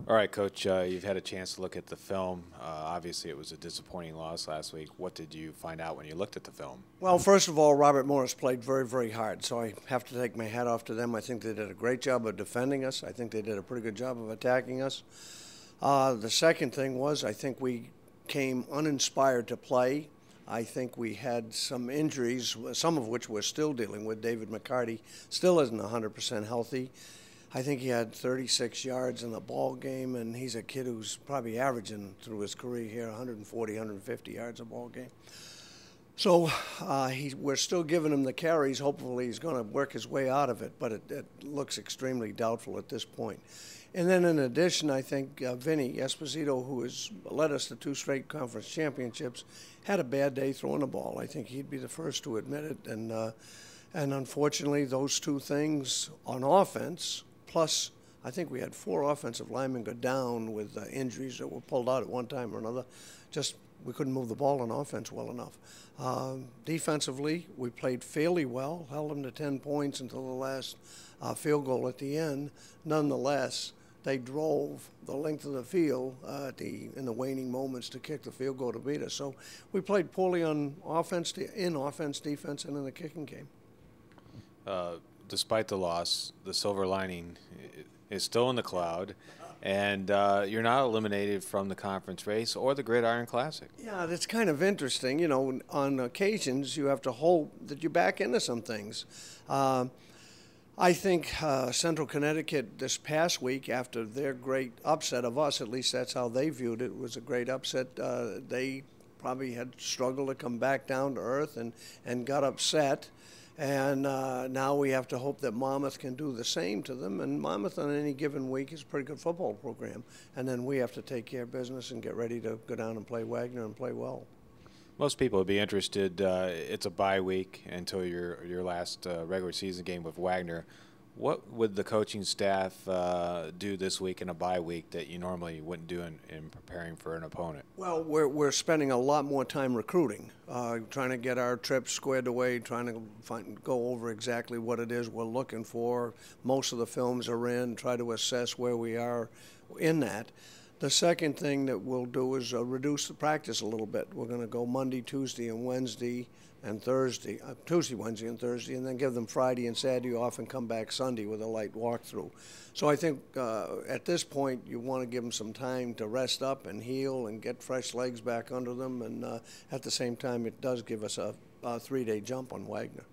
All right, Coach, you've had a chance to look at the film. Obviously, it was a disappointing loss last week. What did you find out when you looked at the film? Well, first of all, Robert Morris played very, very hard, so I have to take my hat off to them. I think they did a great job of defending us. I think they did a pretty good job of attacking us. The second thing was I think we came uninspired to play. I think we had some injuries, some of which we're still dealing with. David McCarty still isn't 100% healthy. I think he had 36 yards in the ball game, and he's a kid who's probably averaging through his career here 140, 150 yards a ball game. So we're still giving him the carries. Hopefully he's going to work his way out of it, but it looks extremely doubtful at this point. And then in addition, I think Vinny Esposito, who has led us to 2 straight conference championships, had a bad day throwing the ball. I think he'd be the first to admit it. And unfortunately, those 2 things on offense, plus I think we had 4 offensive linemen go down with injuries that were pulled out at one time or another. Just we couldn't move the ball on offense well enough. Defensively, we played fairly well, held them to 10 points until the last field goal at the end. Nonetheless, they drove the length of the field in the waning moments to kick the field goal to beat us. So we played poorly on offense, defense, and in the kicking game. Despite the loss, the silver lining is still in the cloud, and you're not eliminated from the conference race or the Gridiron Classic. Yeah, that's kind of interesting. You know, on occasions you have to hope that you're back into some things. I think Central Connecticut this past week, after their great upset of us, at least that's how they viewed it, was a great upset. They probably had struggled to come back down to earth and got upset. And now we have to hope that Monmouth can do the same to them. And Monmouth on any given week is a pretty good football program. And then we have to take care of business and get ready to go down and play Wagner and play well. Most people would be interested. It's a bye week until your last regular season game with Wagner. What would the coaching staff do this week in a bye week that you normally wouldn't do in preparing for an opponent? Well, we're spending a lot more time recruiting, trying to get our trips squared away, trying to go over exactly what it is we're looking for. Most of the films are in, try to assess where we are in that. The second thing that we'll do is reduce the practice a little bit. We're going to go Monday, Tuesday, and Wednesday and Thursday, Tuesday, Wednesday, and Thursday, and then give them Friday and Saturday off and come back Sunday with a light walkthrough. So I think at this point you want to give them some time to rest up and heal and get fresh legs back under them, and at the same time it does give us a 3-day jump on Wagner.